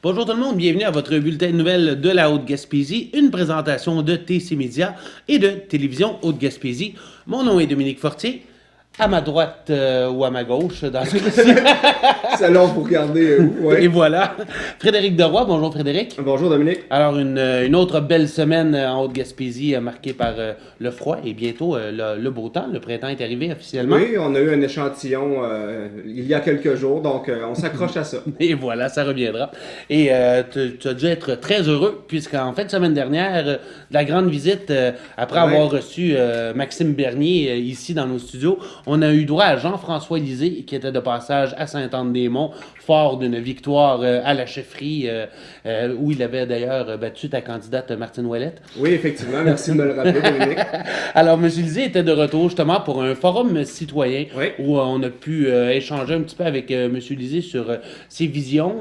Bonjour tout le monde, bienvenue à votre bulletin de nouvelles de la Haute-Gaspésie, une présentation de TC Média et de Télévision Haute-Gaspésie. Mon nom est Dominique Fortier. À ma droite ou à ma gauche, dans ce cas-ci. Salon pour regarder où, ouais. Et voilà. Frédéric Deroy, bonjour Frédéric. Bonjour Dominique. Alors, une autre belle semaine en Haute-Gaspésie marquée par le froid et bientôt le beau temps. Le printemps est arrivé officiellement. Oui, on a eu un échantillon il y a quelques jours, donc on s'accroche à ça. Et voilà, ça reviendra. Et tu as dû être très heureux, puisqu'en fait, semaine dernière, la grande visite, après avoir reçu Maxime Bernier ici dans nos studios, on a eu droit à Jean-François Lisée, qui était de passage à Sainte-Anne-des-Monts, fort d'une victoire à la chefferie, où il avait d'ailleurs battu ta candidate Martine Ouellette. Oui, effectivement, merci de me le rappeler, Dominique. Alors, M. Lisée était de retour justement pour un forum citoyen où on a pu échanger un petit peu avec M. Lisée sur ses visions.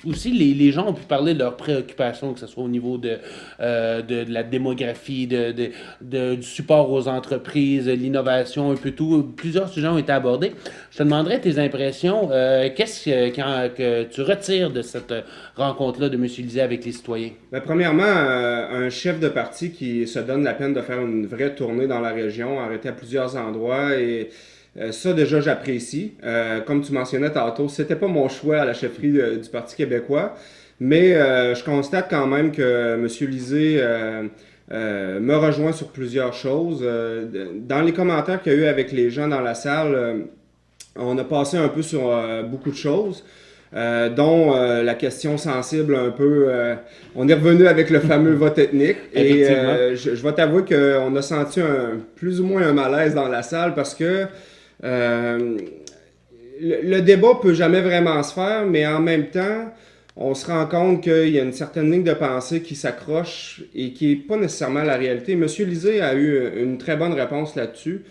Aussi, les gens ont pu parler de leurs préoccupations, que ce soit au niveau de la démographie, du support aux entreprises, l'innovation, un peu tout. Plusieurs sujets ont été abordés. Je te demanderais tes impressions. Qu'est-ce que tu retires de cette rencontre-là de M. Lisée avec les citoyens? Ben, premièrement, un chef de parti qui se donne la peine de faire une vraie tournée dans la région, arrêter à plusieurs endroits et ça, déjà, j'apprécie. Comme tu mentionnais tantôt, c'était pas mon choix à la chefferie du Parti québécois, mais je constate quand même que M. Lisée me rejoint sur plusieurs choses. Dans les commentaires qu'il y a eu avec les gens dans la salle, on a passé un peu sur beaucoup de choses. Dont la question sensible un peu, on est revenu avec le fameux vote ethnique et je vais t'avouer qu'on a senti plus ou moins un malaise dans la salle parce que le débat peut jamais vraiment se faire, mais en même temps, on se rend compte qu'il y a une certaine ligne de pensée qui s'accroche et qui n'est pas nécessairement la réalité. Monsieur Lisée a eu une très bonne réponse là-dessus,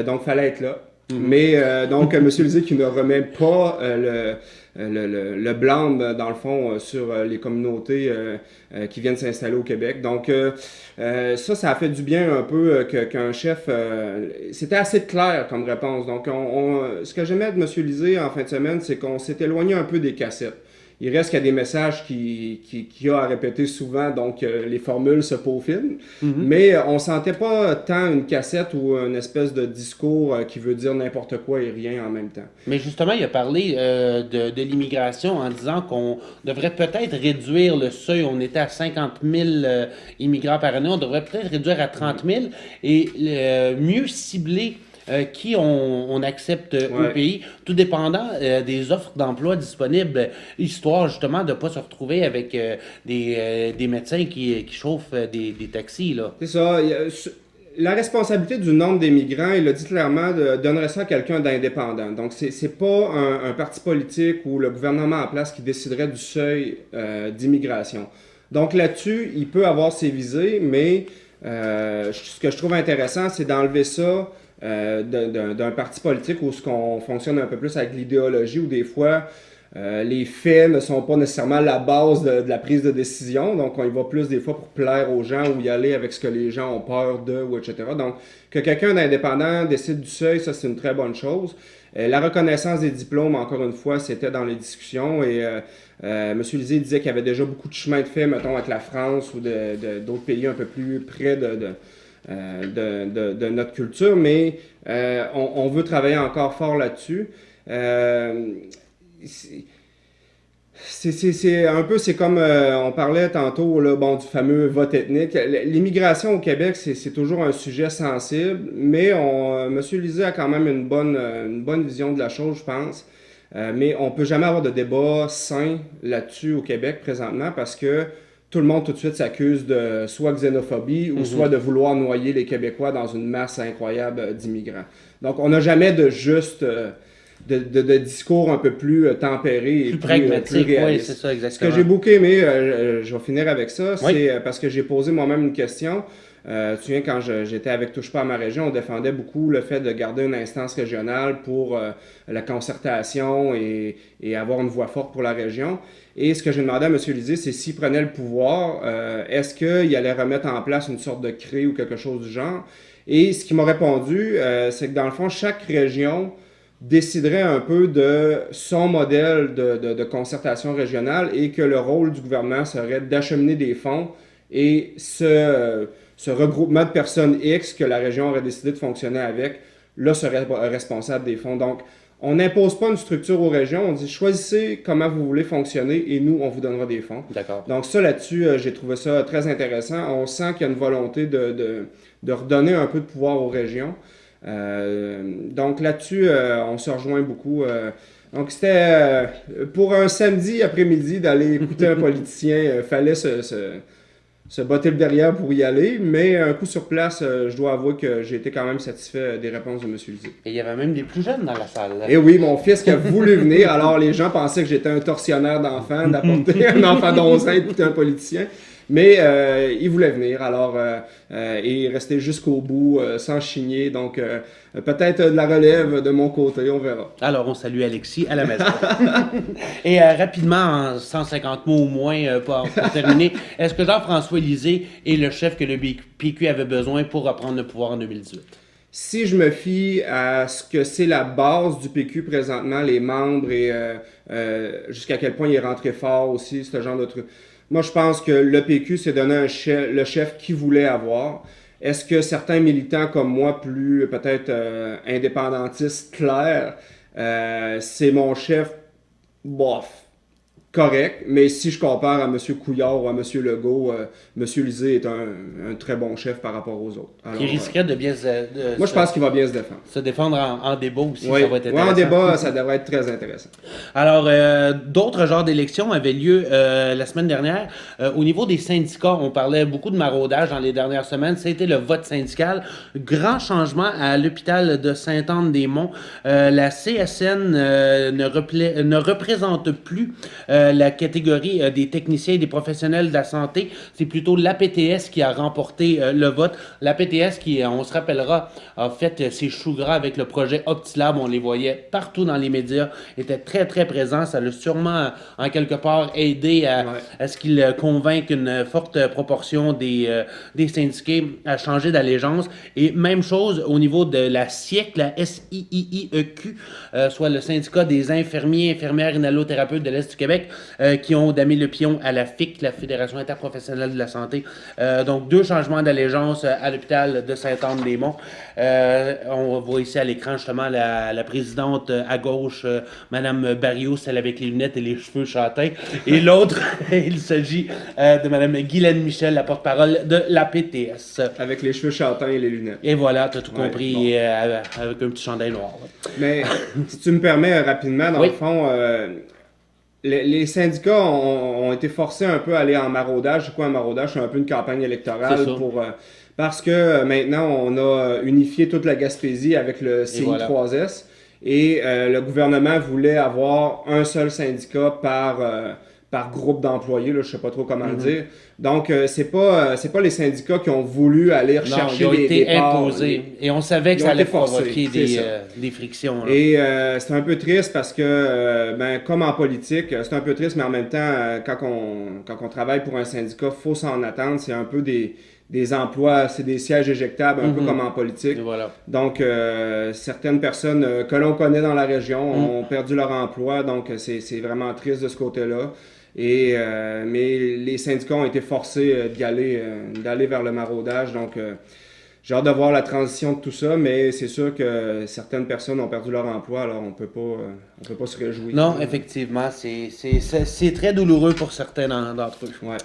donc il fallait être là. Mais donc, M. Lisée qui ne remet pas le blâme, dans le fond, sur les communautés qui viennent s'installer au Québec. Donc, ça a fait du bien un peu qu'un chef... c'était assez clair comme réponse. Donc, ce que j'aimais de M. Lisée en fin de semaine, c'est qu'on s'est éloigné un peu des cassettes. Il reste qu'il y a des messages qu'il a à répéter souvent, donc les formules se peaufinent. Mais on sentait pas tant une cassette ou une espèce de discours qui veut dire n'importe quoi et rien en même temps. Mais justement, il a parlé de l'immigration en disant qu'on devrait peut-être réduire le seuil. On était à 50 000 immigrants par année. On devrait peut-être réduire à 30 000 et mieux cibler qui on accepte au pays, tout dépendant des offres d'emploi disponibles, histoire justement de ne pas se retrouver avec des médecins qui chauffent des taxis. Là. C'est ça. La responsabilité du nombre des migrants, il a dit clairement, donnerait ça à quelqu'un d'indépendant. Donc, c'est pas un parti politique ou le gouvernement en place qui déciderait du seuil d'immigration. Donc, là-dessus, il peut avoir ses visées, mais ce que je trouve intéressant, c'est d'enlever ça d'un parti politique où ce qu'on fonctionne un peu plus avec l'idéologie, où des fois les faits ne sont pas nécessairement la base de la prise de décision, donc on y va plus des fois pour plaire aux gens ou y aller avec ce que les gens ont peur de, ou etc. Donc que quelqu'un d'indépendant décide du seuil, ça c'est une très bonne chose. La reconnaissance des diplômes, encore une fois, c'était dans les discussions et M. Lisée disait qu'il y avait déjà beaucoup de chemin de fait, mettons, avec la France ou d'autres pays un peu plus près de notre culture, mais on veut travailler encore fort là-dessus. C'est un peu, c'est comme on parlait tantôt là, bon, du fameux vote ethnique. L'immigration au Québec, c'est toujours un sujet sensible, mais M. Lisée a quand même une bonne vision de la chose, je pense. Mais on peut jamais avoir de débat sain là-dessus au Québec présentement parce que tout le monde tout de suite s'accuse de soit xénophobie ou soit de vouloir noyer les Québécois dans une masse incroyable d'immigrants. Donc, on n'a jamais de juste... de discours un peu plus tempéré et plus pragmatique, plus réaliste. Oui, c'est ça, exactement. Ce que j'ai beaucoup aimé, je vais finir avec ça, c'est parce que j'ai posé moi-même une question. Tu te souviens, quand j'étais avec Touche pas à ma région, on défendait beaucoup le fait de garder une instance régionale pour la concertation et avoir une voix forte pour la région. Et ce que j'ai demandé à M. Lisée, c'est s'il prenait le pouvoir, est-ce qu'il allait remettre en place une sorte de CRE ou quelque chose du genre? Et ce qu'il m'a répondu, c'est que dans le fond, chaque région déciderait un peu de son modèle de concertation régionale et que le rôle du gouvernement serait d'acheminer des fonds et ce regroupement de personnes X que la région aurait décidé de fonctionner avec, là, serait responsable des fonds. Donc, on n'impose pas une structure aux régions, on dit choisissez comment vous voulez fonctionner et nous, on vous donnera des fonds. D'accord. Donc ça, là-dessus, j'ai trouvé ça très intéressant. On sent qu'il y a une volonté de redonner un peu de pouvoir aux régions. Donc là-dessus, on se rejoint beaucoup. Donc c'était pour un samedi après-midi d'aller écouter un politicien, fallait se botter le derrière pour y aller, mais un coup sur place, je dois avouer que j'ai été quand même satisfait des réponses de M. Lisée. Et il y avait même des plus jeunes dans la salle. Et oui, mon fils qui a voulu venir, alors les gens pensaient que j'étais un tortionnaire d'enfants, d'apporter un enfant d'11 ans écouter un politicien. Mais il voulait venir, alors et rester jusqu'au bout sans chigner. Donc peut-être de la relève de mon côté, on verra. Alors on salue Alexis à la maison. Et rapidement, en 150 mots au moins pour terminer, est-ce que Jean-François Lisée est le chef que le PQ avait besoin pour reprendre le pouvoir en 2018? Si je me fie à ce que c'est la base du PQ présentement, les membres et jusqu'à quel point il est rentré fort aussi, ce genre de truc. Moi, je pense que le PQ s'est donné le chef qu'il voulait avoir. Est-ce que certains militants comme moi, plus peut-être indépendantistes clairs, c'est mon chef, bof, correct. Mais si je compare à M. Couillard ou à M. Legault, M. Lisée est un très bon chef par rapport aux autres. Alors, il risquerait de bien moi, je pense qu'il va bien se défendre. Se défendre en débat aussi, oui. Ça va être intéressant. En débat, ça devrait être très intéressant. Alors, d'autres genres d'élections avaient lieu la semaine dernière. Au niveau des syndicats, on parlait beaucoup de maraudage dans les dernières semaines. C'était le vote syndical. Grand changement à l'hôpital de Sainte-Anne-des-Monts. La CSN ne représente plus la catégorie des techniciens et des professionnels de la santé. C'est plutôt l'APTS qui a remporté le vote. L'APTS qui, on se rappellera, a fait ses choux gras avec le projet Optilab. On les voyait partout dans les médias. Était très, très présent. Ça l'a sûrement, en quelque part, aidé à ce qu'il convainque une forte proportion des syndiqués à changer d'allégeance. Et même chose au niveau de la SIEQ, la SIIIEQ, soit le syndicat des infirmiers, infirmières, inhalothérapeutes de l'Est du Québec, qui ont damé le pion à la FIC, la Fédération interprofessionnelle de la santé. Donc, 2 changements d'allégeance à l'hôpital de Sainte-Anne-des-Monts. On voit ici à l'écran justement la présidente à gauche, Mme Barrios, celle avec les lunettes et les cheveux châtains. Et l'autre, il s'agit de Mme Guylaine Michel, la porte-parole de l'APTS. Avec les cheveux châtains et les lunettes. Et voilà, tu as tout compris, bon. Avec un petit chandail noir. Mais si tu me permets rapidement, dans le fond... Les syndicats ont été forcés un peu à aller en maraudage. C'est quoi un maraudage? C'est un peu une campagne électorale parce que maintenant, on a unifié toute la Gaspésie avec le CI3S et le gouvernement voulait avoir un seul syndicat par groupe d'employés, là, je ne sais pas trop comment le dire. Donc, c'est pas les syndicats qui ont voulu aller rechercher des imposés. Et on savait que ça allait provoquer des frictions. Là. Et c'est un peu triste parce que, comme en politique, c'est un peu triste, mais en même temps, quand on travaille pour un syndicat, il faut s'en attendre. C'est un peu des emplois, c'est des sièges éjectables, un peu comme en politique. Voilà. Donc, certaines personnes que l'on connaît dans la région ont perdu leur emploi. Donc, c'est vraiment triste de ce côté-là. Mais les syndicats ont été forcés d'aller vers le maraudage. Donc, j'ai hâte de voir la transition de tout ça, mais c'est sûr que certaines personnes ont perdu leur emploi, alors on peut pas se réjouir. Non, effectivement, c'est très douloureux pour certains d'entre eux. Ouais.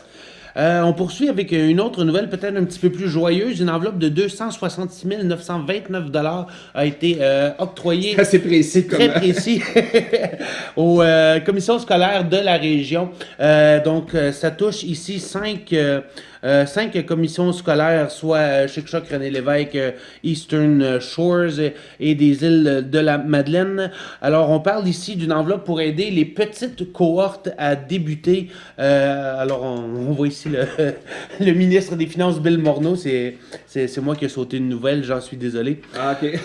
On poursuit avec une autre nouvelle peut-être un petit peu plus joyeuse. Une enveloppe de 266 929 $ a été octroyée. C'est assez précis. Très précis aux commissions scolaires de la région. Donc, ça touche ici 5 commissions scolaires, soit Chic-Choc, René Lévesque, Eastern Shores et des îles de la Madeleine. Alors, on parle ici d'une enveloppe pour aider les petites cohortes à débuter. Alors, on voit ici le ministre des Finances, Bill Morneau. C'est moi qui ai sauté une nouvelle, j'en suis désolé. Ah, OK.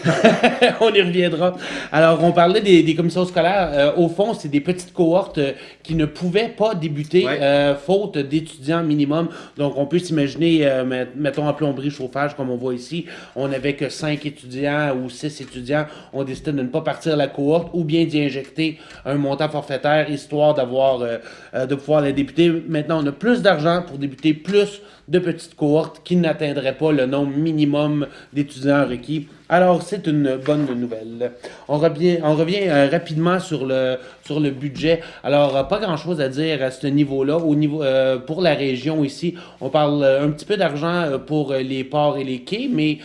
On y reviendra. Alors, on parlait des commissions scolaires. Au fond, c'est des petites cohortes qui ne pouvaient pas débuter faute d'étudiants minimum. Donc, on peut s'imaginer, mettons en plomberie chauffage, comme on voit ici, on n'avait que 5 étudiants ou 6 étudiants. On décidait de ne pas partir la cohorte ou bien d'y injecter un montant forfaitaire, histoire de pouvoir la débuter. Maintenant, on a plus d'argent pour débuter plus de petites cohortes qui n'atteindraient pas le nombre minimum d'étudiants requis. Alors, c'est une bonne nouvelle. On revient rapidement sur le budget. Alors, pas grand-chose à dire à ce niveau-là. Pour la région ici, on parle un petit peu d'argent pour les ports et les quais, mais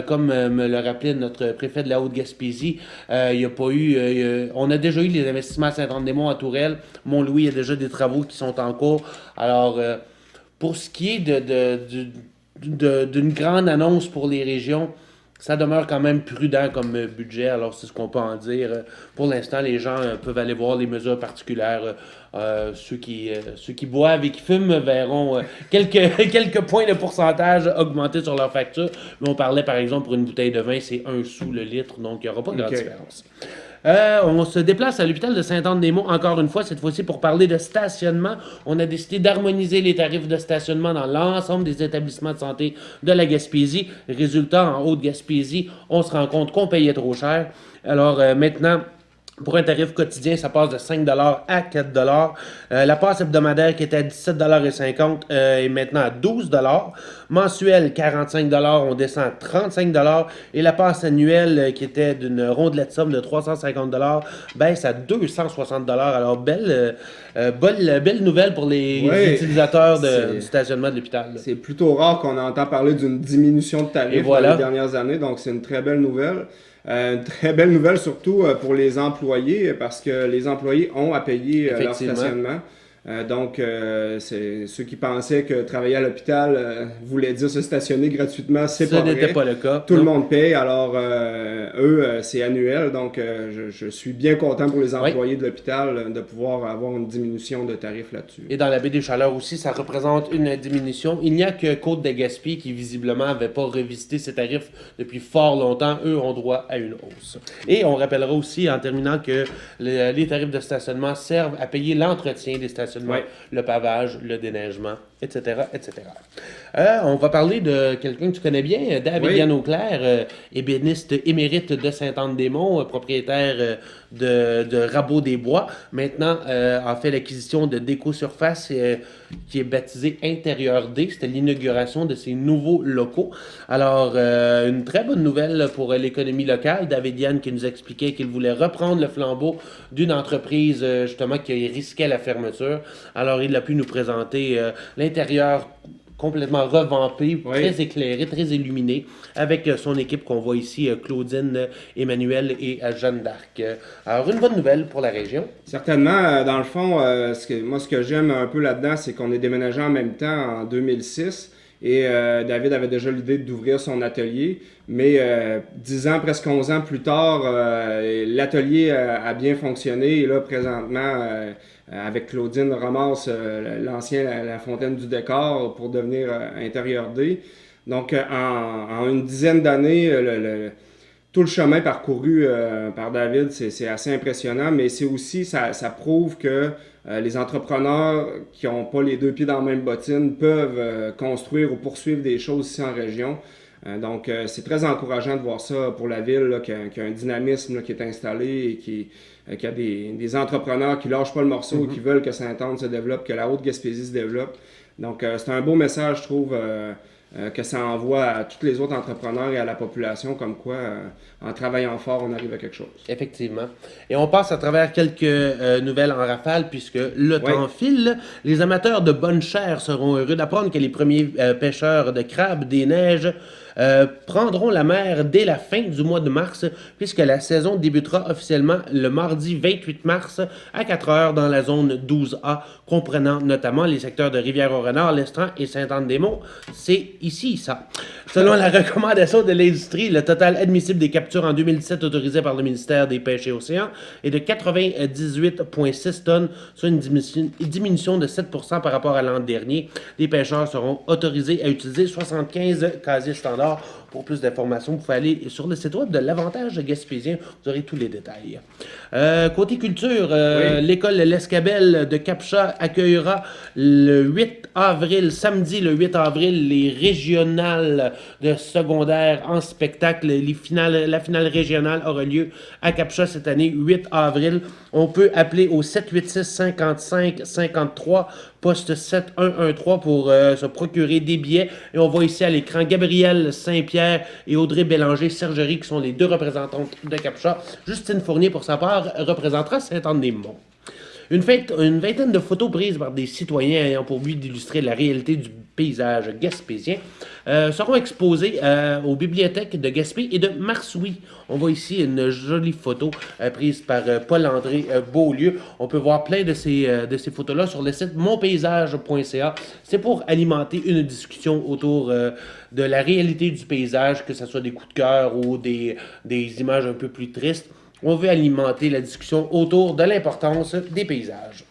comme me le rappelait notre préfet de la Haute-Gaspésie, il n'y a pas eu... on a déjà eu les investissements à Saint-Anne-des-Monts, à Tourelle. Mont-Louis, il y a déjà des travaux qui sont en cours. Alors... pour ce qui est d'une grande annonce pour les régions, ça demeure quand même prudent comme budget. Alors, c'est ce qu'on peut en dire. Pour l'instant, les gens peuvent aller voir les mesures particulières. Ceux qui boivent et qui fument verront quelques points de pourcentage augmenter sur leur facture. Mais on parlait, par exemple, pour une bouteille de vin, c'est 1 sou le litre. Donc, il n'y aura pas de grande différence. On se déplace à l'hôpital de Sainte-Anne-des-Monts, encore une fois, cette fois-ci pour parler de stationnement. On a décidé d'harmoniser les tarifs de stationnement dans l'ensemble des établissements de santé de la Gaspésie. Résultat, en Haute-Gaspésie, on se rend compte qu'on payait trop cher. Alors maintenant... pour un tarif quotidien, ça passe de 5 à 4 la passe hebdomadaire qui était à 17,50 est maintenant à 12 mensuel, 45 on descend à 35 et la passe annuelle qui était d'une rondelette somme de 350 baisse à 260 Alors, belle nouvelle pour les utilisateurs du stationnement de l'hôpital. C'est plutôt rare qu'on entend parler d'une diminution de tarifs dans les dernières années, donc c'est une très belle nouvelle. Une très belle nouvelle surtout pour les employés, parce que les employés ont à payer leur stationnement. Donc, c'est ceux qui pensaient que travailler à l'hôpital voulait dire se stationner gratuitement, c'est pas vrai. Ce n'était pas le cas. Tout le monde paye, alors eux, c'est annuel. Donc, je suis bien content pour les employés de l'hôpital de pouvoir avoir une diminution de tarifs là-dessus. Et dans la baie des Chaleurs aussi, ça représente une diminution. Il n'y a que Côte-de-Gaspé qui, visiblement, n'avait pas revisité ses tarifs depuis fort longtemps. Eux ont droit à une hausse. Et on rappellera aussi, en terminant, que les tarifs de stationnement servent à payer l'entretien des stationnements. Le pavage, le déneigement, etc., etc. On va parler de quelqu'un que tu connais bien, David Auclair, ébéniste émérite de Sainte-Anne-des-Monts, propriétaire de Rabot-des-Bois. Maintenant, a fait l'acquisition de Déco-Surface qui est baptisé Intérieur D. C'était l'inauguration de ces nouveaux locaux. Alors, une très bonne nouvelle pour l'économie locale. David Yann qui nous expliquait qu'il voulait reprendre le flambeau d'une entreprise justement qui risquait la fermeture. Alors, il a pu nous présenter l'intérieur complètement revampé, très éclairé, très illuminé, avec son équipe qu'on voit ici, Claudine, Emmanuel et Jeanne d'Arc. Alors, une bonne nouvelle pour la région. Certainement. Dans le fond, ce que j'aime un peu là-dedans, c'est qu'on est déménagé en même temps en 2006. Et David avait déjà l'idée d'ouvrir son atelier, mais 10 ans, presque 11 ans plus tard, l'atelier a bien fonctionné. Et là, présentement, avec Claudine, ramasse la fontaine du décor pour devenir Intérieur D. Donc, en une dizaine d'années, tout le chemin parcouru par David, c'est assez impressionnant, mais c'est aussi, ça prouve que les entrepreneurs qui n'ont pas les deux pieds dans la même bottine peuvent construire ou poursuivre des choses ici en région. Donc, c'est très encourageant de voir ça pour la ville, là, qui a un dynamisme là, qui est installé et qui a des entrepreneurs qui ne lâchent pas le morceau, qui veulent que Sainte-Anne se développe, que la Haute-Gaspésie se développe. Donc, c'est un beau message, je trouve, que ça envoie à tous les autres entrepreneurs et à la population, comme quoi, en travaillant fort, on arrive à quelque chose. Effectivement. Et on passe à travers quelques nouvelles en rafale, puisque le temps file. Les amateurs de bonne chair seront heureux d'apprendre que les premiers pêcheurs de crabes des neiges prendront la mer dès la fin du mois de mars, puisque la saison débutera officiellement le mardi 28 mars à 4 heures dans la zone 12A, comprenant notamment les secteurs de Rivière-au-Renard, l'Estran et Sainte-Anne-des-Monts. C'est ici, ça. Selon la recommandation de l'industrie, le total admissible des captures en 2017 autorisé par le ministère des Pêches et Océans est de 98,6 tonnes, soit une diminution de 7% par rapport à l'an dernier. Les pêcheurs seront autorisés à utiliser 75 casiers standards Pour plus d'informations, vous pouvez aller sur le site web de l'Avantage Gaspésien. Vous aurez tous les détails. Côté culture, l'école L'Escabelle de Capcha accueillera le 8 avril, samedi le 8 avril, les régionales de secondaire en spectacle. La finale régionale aura lieu à Capcha cette année, 8 avril. On peut appeler au 786-55-53, poste 7113 pour se procurer des billets. Et on voit ici à l'écran Gabrielle Saint-Pierre et Audrey Bélanger-Sergerie qui sont les deux représentantes de Capcha. Justine Fournier, pour sa part, représentera Saint-Anne-des-Monts. Une vingtaine de photos prises par des citoyens ayant pour but d'illustrer la réalité du paysage gaspésien seront exposées aux bibliothèques de Gaspé et de Marsouilles. On voit ici une jolie photo prise par Paul-André Beaulieu. On peut voir plein de ces photos-là sur le site monpaysage.ca. C'est pour alimenter une discussion autour de la réalité du paysage, que ce soit des coups de cœur ou des images un peu plus tristes. On veut alimenter la discussion autour de l'importance des paysages.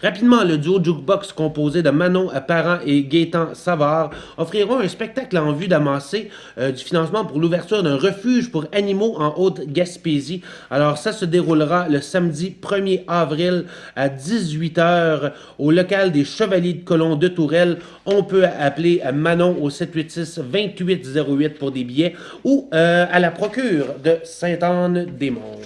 Rapidement, le duo Jukebox composé de Manon Parent et Gaétan Savard offriront un spectacle en vue d'amasser du financement pour l'ouverture d'un refuge pour animaux en Haute-Gaspésie. Alors, ça se déroulera le samedi 1er avril à 18h au local des Chevaliers de Colomb de Tourelle. On peut appeler Manon au 786-2808 pour des billets ou à la procure de Sainte-Anne-des-Monts.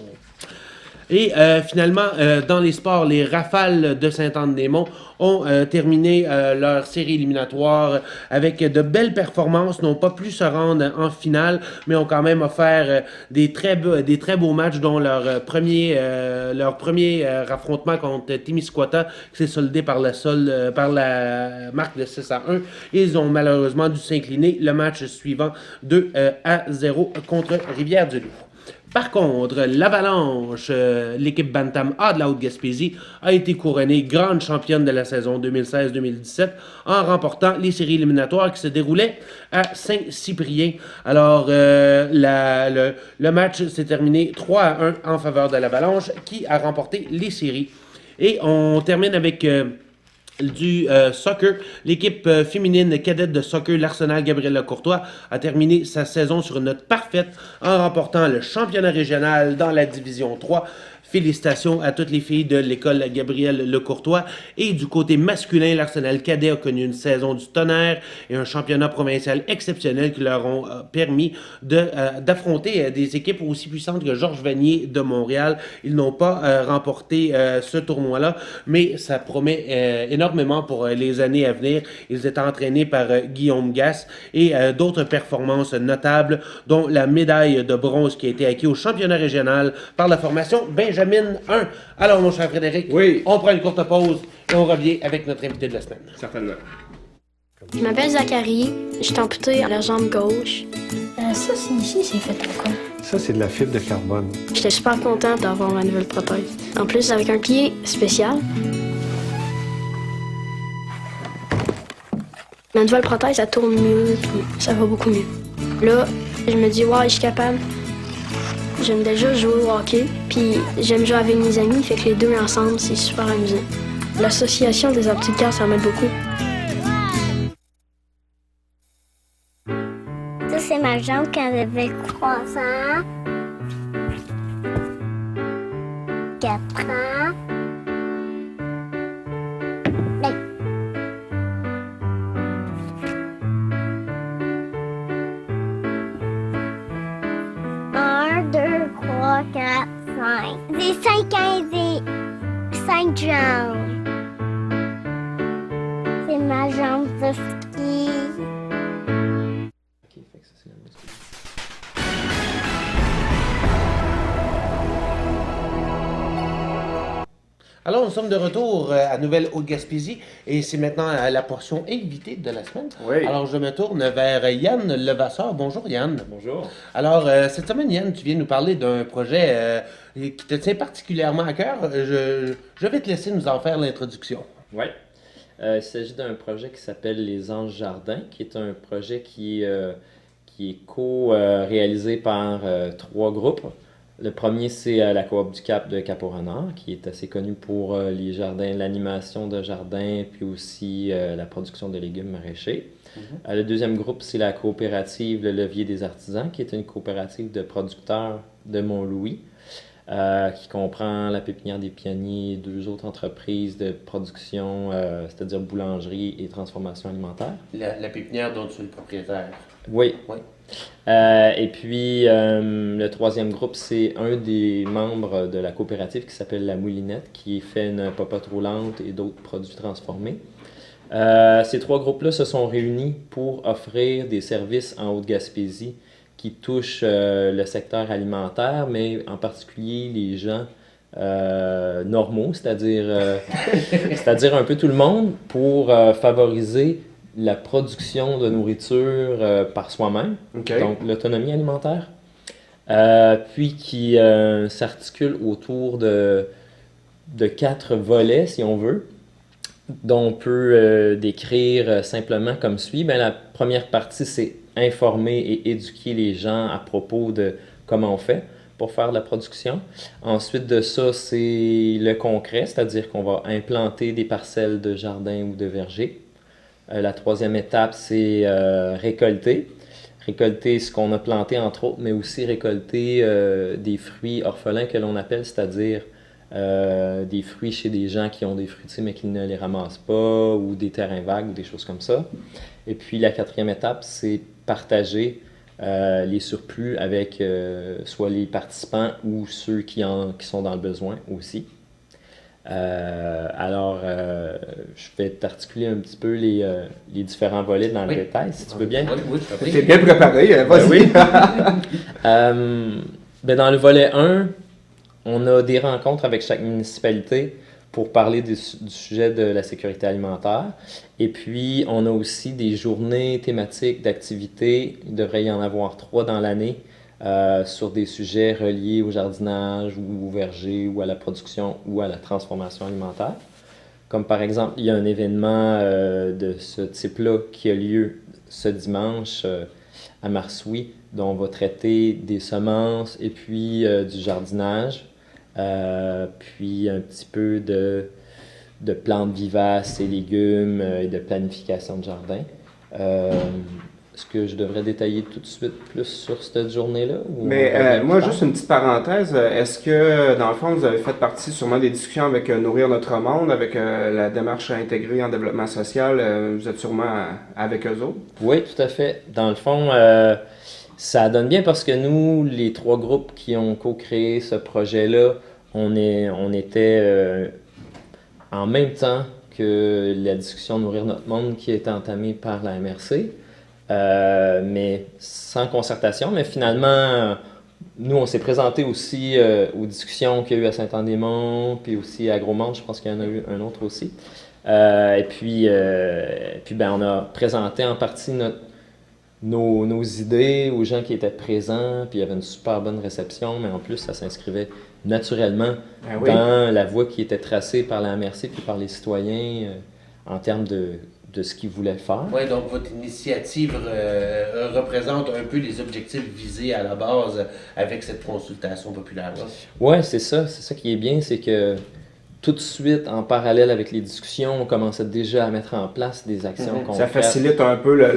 Et finalement, dans les sports, les Rafales de Sainte-Anne-des-Monts ont terminé leur série éliminatoire avec de belles performances, n'ont pas pu se rendre en finale, mais ont quand même offert des très beaux matchs, dont leur premier affrontement contre Témiscouata, qui s'est soldé par la marque de 6-1. Ils ont malheureusement dû s'incliner le match suivant 2-0 contre Rivière-du-Loup. Par contre, l'Avalanche, l'équipe Bantam A de la Haute-Gaspésie, a été couronnée grande championne de la saison 2016-2017 en remportant les séries éliminatoires qui se déroulaient à Saint-Cyprien. Alors, le match s'est terminé 3-1 en faveur de l'Avalanche qui a remporté les séries. Et on termine avec du soccer. L'équipe féminine cadette de soccer, l'Arsenal Gabrielle Courtois, a terminé sa saison sur une note parfaite en remportant le championnat régional dans la division 3. Félicitations à toutes les filles de l'école Gabrielle Lecourtois. Et du côté masculin, l'Arsenal cadet a connu une saison du tonnerre et un championnat provincial exceptionnel qui leur ont permis d'affronter des équipes aussi puissantes que Georges Vanier de Montréal. Ils n'ont pas remporté ce tournoi-là, mais ça promet énormément pour les années à venir. Ils étaient entraînés par Guillaume Gasse et d'autres performances notables, dont la médaille de bronze qui a été acquise au championnat régional par la formation Benjamin 1. Alors, mon cher Frédéric, on prend une courte pause et on revient avec notre invité de la semaine. Certainement. Je m'appelle Zachary, je suis amputé à la jambe gauche. Ça, c'est ici, c'est fait pourquoi? Ça, c'est de la fibre de carbone. J'étais super content d'avoir ma nouvelle prothèse. En plus, avec un pied spécial. Ma nouvelle prothèse, elle tourne mieux, puis ça va beaucoup mieux. Là, je me dis, ouais, je suis capable. J'aime déjà jouer au hockey, puis j'aime jouer avec mes amis, fait que les deux ensemble, c'est super amusant. L'association des aptitudes, ça m'aide beaucoup. Ça, c'est ma jambe quand j'avais 3 ans, 4 ans. J'ai 5 ans et 5 jambes. C'est ma jambe de ski. Ok, fait que ça, c'est la musique. Alors, nous sommes de retour à Nouvelle-Haute-Gaspésie et c'est maintenant la portion invitée de la semaine. Oui. Alors, je me tourne vers Yann Levasseur. Bonjour, Yann. Bonjour. Alors, cette semaine, Yann, tu viens nous parler d'un projet qui te tient particulièrement à cœur. Je vais te laisser nous en faire l'introduction. Oui. Il s'agit d'un projet qui s'appelle Les Anges Jardins, qui est un projet qui est co-réalisé par 3 groupes. Le premier, c'est la Coop du Cap de Cap-au-Renard, qui est assez connue pour les jardins, l'animation de jardins, puis aussi la production de légumes maraîchers. Le deuxième groupe, c'est la coopérative Le Levier des Artisans, qui est une coopérative de producteurs de Mont-Louis, qui comprend la Pépinière des Pionniers et 2 autres entreprises de production, c'est-à-dire boulangerie et transformation alimentaire. La pépinière dont tu es le propriétaire. Oui. Oui. Et puis, le troisième groupe, c'est un des membres de la coopérative qui s'appelle La Moulinette, qui fait une popote roulante et d'autres produits transformés. Ces 3 groupes-là se sont réunis pour offrir des services en Haute-Gaspésie qui touchent le secteur alimentaire, mais en particulier les gens normaux, c'est-à-dire un peu tout le monde, pour favoriser la production de nourriture par soi-même, donc l'autonomie alimentaire, puis qui s'articule autour de 4 volets, si on veut, dont on peut décrire simplement comme suit. Bien, la première partie, c'est informer et éduquer les gens à propos de comment on fait pour faire de la production. Ensuite de ça, c'est le concret, c'est-à-dire qu'on va implanter des parcelles de jardin ou de verger. La troisième étape, c'est récolter. Récolter ce qu'on a planté, entre autres, mais aussi récolter des fruits orphelins que l'on appelle, c'est-à-dire des fruits chez des gens qui ont des fruitiers mais qui ne les ramassent pas, ou des terrains vagues, ou des choses comme ça. Et puis la quatrième étape, c'est partager les surplus avec soit les participants ou ceux qui sont dans le besoin aussi. Alors, je vais t'articuler un petit peu les différents volets dans le détail, si tu veux bien. Oui, t'es bien préparé, vas-y. Oui. Dans le volet 1, on a des rencontres avec chaque municipalité pour parler du sujet de la sécurité alimentaire. Et puis, on a aussi des journées thématiques d'activités. Il devrait y en avoir 3 dans l'année sur des sujets reliés au jardinage ou au verger ou à la production ou à la transformation alimentaire. Comme par exemple, il y a un événement de ce type-là qui a lieu ce dimanche à Marsoui, dont on va traiter des semences et puis du jardinage. Puis un petit peu de plantes vivaces et légumes et de planification de jardin. Est-ce que je devrais détailler tout de suite plus sur cette journée-là? Mais moi, juste une petite parenthèse. Est-ce que, dans le fond, vous avez fait partie sûrement des discussions avec Nourrir Notre Monde, avec la démarche intégrée en développement social? Vous êtes sûrement avec eux autres? Oui, tout à fait. Dans le fond, ça donne bien parce que nous, les 3 groupes qui ont co-créé ce projet-là, on était en même temps que la discussion Nourrir Notre Monde qui a été entamée par la MRC, mais sans concertation. Mais finalement, nous, on s'est présenté aussi aux discussions qu'il y a eu à Saint-Anne-des-Monts, puis aussi à Gros-Monde, je pense qu'il y en a eu un autre aussi. Et puis on a présenté en partie nos idées aux gens qui étaient présents, puis il y avait une super bonne réception, mais en plus, ça s'inscrivait naturellement dans la voie qui était tracée par la MRC puis par les citoyens en termes de ce qu'ils voulaient faire. Oui, donc votre initiative représente un peu les objectifs visés à la base avec cette consultation populaire-là. Oui, c'est ça qui est bien, c'est que tout de suite, en parallèle avec les discussions, on commençait déjà à mettre en place des actions concrètes. Ça facilite un peu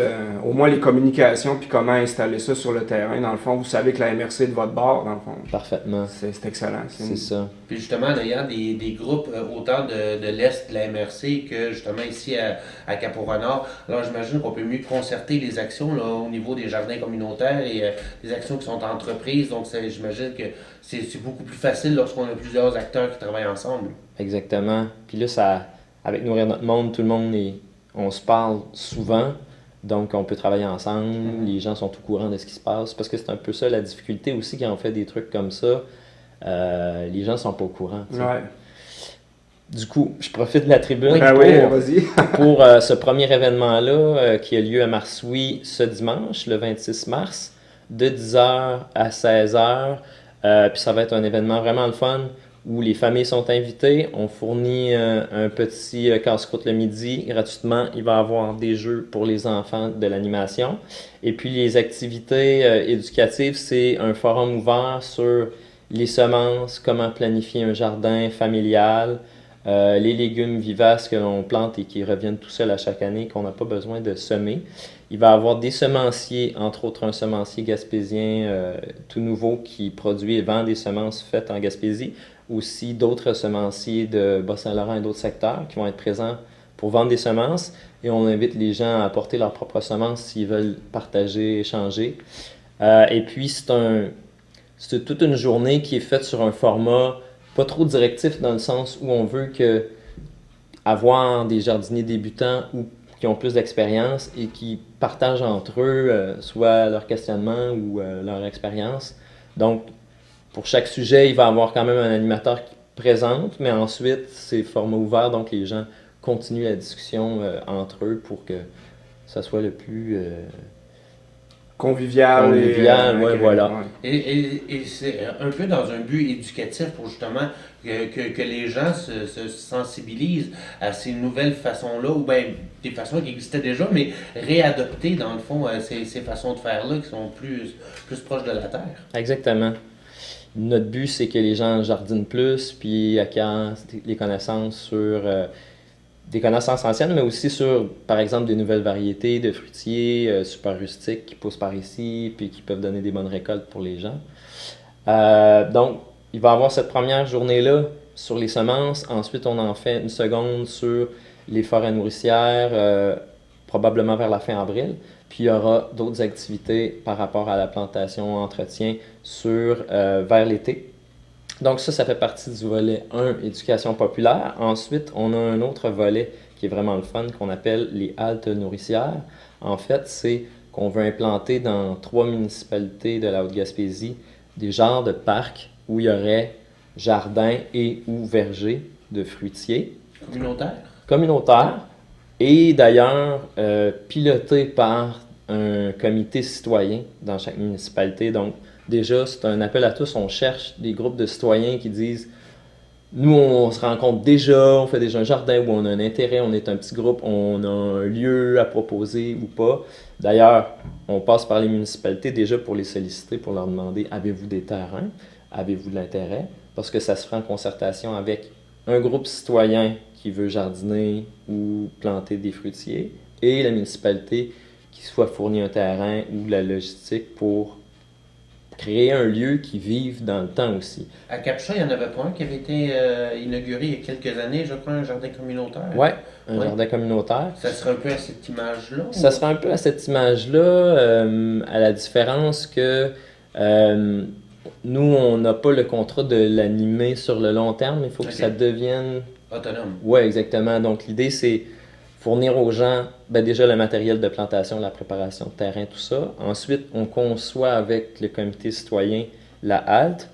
au moins les communications puis comment installer ça sur le terrain. Dans le fond, vous savez que la MRC est de votre bord, dans le fond. Parfaitement. C'est excellent. C'est ça. Puis justement, d'ailleurs, des groupes autant de l'Est de la MRC que justement ici à Cap-au-Renard. Alors j'imagine qu'on peut mieux concerter les actions là, au niveau des jardins communautaires et des actions qui sont entreprises. Donc j'imagine que c'est beaucoup plus facile lorsqu'on a plusieurs acteurs qui travaillent ensemble. Exactement. Puis là, avec Nourrir Notre Monde, tout le monde on se parle souvent, donc on peut travailler ensemble, les gens sont au courant de ce qui se passe, parce que c'est un peu ça la difficulté aussi quand on fait des trucs comme ça, les gens sont pas au courant. Ouais. Du coup, je profite de la tribune pour ce premier événement-là qui a lieu à Marsoui ce dimanche, le 26 mars, de 10h à 16h. Puis ça va être un événement vraiment le fun où les familles sont invitées. On fournit un petit casse-croûte le midi gratuitement. Il va y avoir des jeux pour les enfants, de l'animation. Et puis les activités éducatives, c'est un forum ouvert sur les semences, comment planifier un jardin familial, les légumes vivaces que l'on plante et qui reviennent tout seuls à chaque année, qu'on n'a pas besoin de semer. Il va y avoir des semenciers, entre autres un semencier gaspésien tout nouveau qui produit et vend des semences faites en Gaspésie. Aussi d'autres semenciers de Bas-Saint-Laurent et d'autres secteurs qui vont être présents pour vendre des semences. Et on invite les gens à apporter leurs propres semences s'ils veulent partager, échanger. Et puis c'est toute une journée qui est faite sur un format pas trop directif dans le sens où on veut avoir des jardiniers débutants ou qui ont plus d'expérience et qui partagent entre eux soit leurs questionnements ou leur expérience. Donc, pour chaque sujet, il va y avoir quand même un animateur qui présente, mais ensuite, c'est format ouvert, donc les gens continuent la discussion entre eux pour que ça soit le plus convivial. Ouais, voilà. Ouais. Et c'est un peu dans un but éducatif pour justement que les gens se sensibilisent à ces nouvelles façons-là, ou bien des façons qui existaient déjà, mais réadopter dans le fond ces façons de faire-là qui sont plus proches de la terre. Exactement. Notre but, c'est que les gens jardinent plus, puis acquièrent les connaissances sur des connaissances anciennes, mais aussi sur, par exemple, des nouvelles variétés de fruitiers super rustiques qui poussent par ici, puis qui peuvent donner des bonnes récoltes pour les gens. Donc, il va y avoir cette première journée-là sur les semences. Ensuite, on en fait une seconde sur les forêts nourricières, probablement vers la fin avril. Puis il y aura d'autres activités par rapport à la plantation, entretien vers l'été. Donc ça fait partie du volet 1, éducation populaire. Ensuite, on a un autre volet qui est vraiment le fun, qu'on appelle les haltes nourricières. En fait, c'est qu'on veut implanter dans 3 municipalités de la Haute-Gaspésie des genres de parcs où il y aurait jardins et ou vergers de fruitiers. Communautaires. Et d'ailleurs, piloté par un comité citoyen dans chaque municipalité. Donc, déjà, c'est un appel à tous. On cherche des groupes de citoyens qui disent « Nous, on se rencontre déjà, on fait déjà un jardin où on a un intérêt, on est un petit groupe, on a un lieu à proposer ou pas. » D'ailleurs, on passe par les municipalités déjà pour les solliciter, pour leur demander « Avez-vous des terrains? Avez-vous de l'intérêt? » Parce que ça se fait en concertation avec un groupe citoyen qui veut jardiner ou planter des fruitiers, et la municipalité qui soit fournit un terrain ou la logistique pour créer un lieu qui vive dans le temps aussi. À Cap-Chat, il n'y en avait pas un qui avait été inauguré il y a quelques années, je crois, un jardin communautaire. Oui, un jardin communautaire. Ça serait un peu à cette image-là? Ça serait un peu à cette image-là, à la différence que nous, on n'a pas le contrat de l'animer sur le long terme, il faut que ça devienne... autonome. Oui, exactement. Donc, l'idée, c'est fournir aux gens déjà le matériel de plantation, la préparation de terrain, tout ça. Ensuite, on conçoit avec le comité citoyen la halte,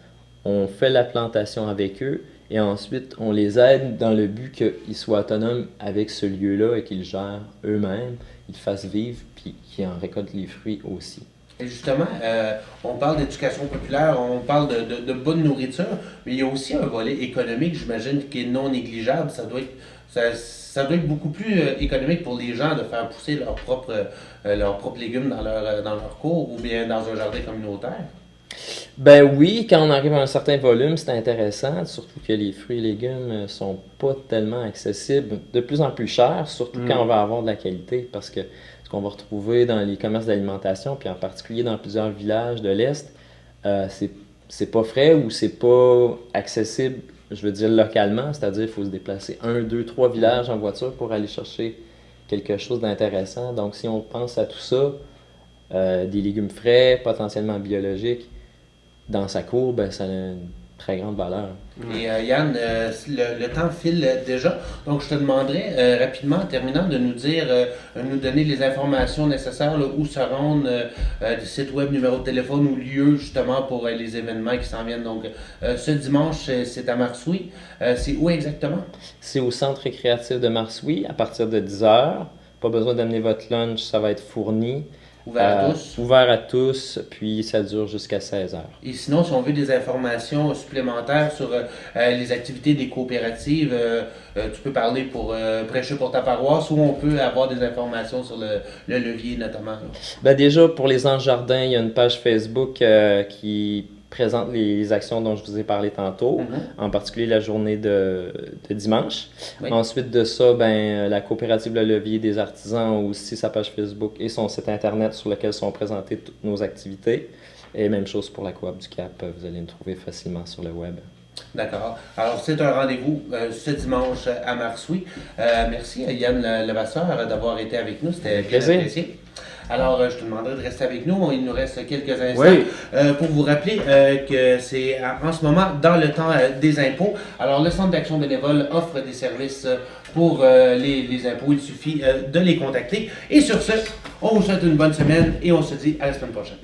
on fait la plantation avec eux et ensuite, on les aide dans le but qu'ils soient autonomes avec ce lieu-là et qu'ils gèrent eux-mêmes, ils le fassent vivre puis qu'ils en récoltent les fruits aussi. Et justement, on parle d'éducation populaire, on parle de bonne nourriture, mais il y a aussi un volet économique, j'imagine, qui est non négligeable. Ça doit être beaucoup plus économique pour les gens de faire pousser leurs propres légumes dans leur cour ou bien dans un jardin communautaire. Ben oui, quand on arrive à un certain volume, c'est intéressant, surtout que les fruits et légumes sont pas tellement accessibles, de plus en plus chers, surtout quand on va avoir de la qualité, parce que ce qu'on va retrouver dans les commerces d'alimentation, puis en particulier dans plusieurs villages de l'Est, c'est pas frais ou c'est pas accessible, je veux dire localement, c'est-à-dire qu'il faut se déplacer 1, 2, 3 villages en voiture pour aller chercher quelque chose d'intéressant. Donc si on pense à tout ça, des légumes frais, potentiellement biologiques, dans sa cour, ça a une très grande valeur. Et Yann, le temps file déjà, donc je te demanderais rapidement, en terminant, de nous donner les informations nécessaires, là, où se rendre, site web, numéro de téléphone ou lieu justement pour les événements qui s'en viennent. Donc ce dimanche, c'est à Marsoui. C'est où exactement? C'est au centre récréatif de Marsoui à partir de 10h. Pas besoin d'amener votre lunch, ça va être fourni. Ouvert à tous? Ouvert à tous, puis ça dure jusqu'à 16h. Et sinon, si on veut des informations supplémentaires sur les activités des coopératives, tu peux parler pour prêcher pour ta paroisse, ou on peut avoir des informations sur le levier notamment. Déjà, pour les Anges Jardins, il y a une page Facebook qui présente les actions dont je vous ai parlé tantôt, en particulier la journée de dimanche. Oui. Ensuite de ça, la coopérative Le Levier des artisans a aussi sa page Facebook et son site internet sur lequel sont présentées toutes nos activités. Et même chose pour la Coop du Cap, vous allez nous trouver facilement sur le web. D'accord. Alors, c'est un rendez-vous ce dimanche à Marsoui. Merci à Yann Levasseur d'avoir été avec nous. C'était bien apprécié. Alors, je te demanderai de rester avec nous. Il nous reste quelques instants pour vous rappeler que c'est en ce moment dans le temps des impôts. Alors, le Centre d'action bénévole offre des services pour les impôts. Il suffit de les contacter. Et sur ce, on vous souhaite une bonne semaine et on se dit à la semaine prochaine.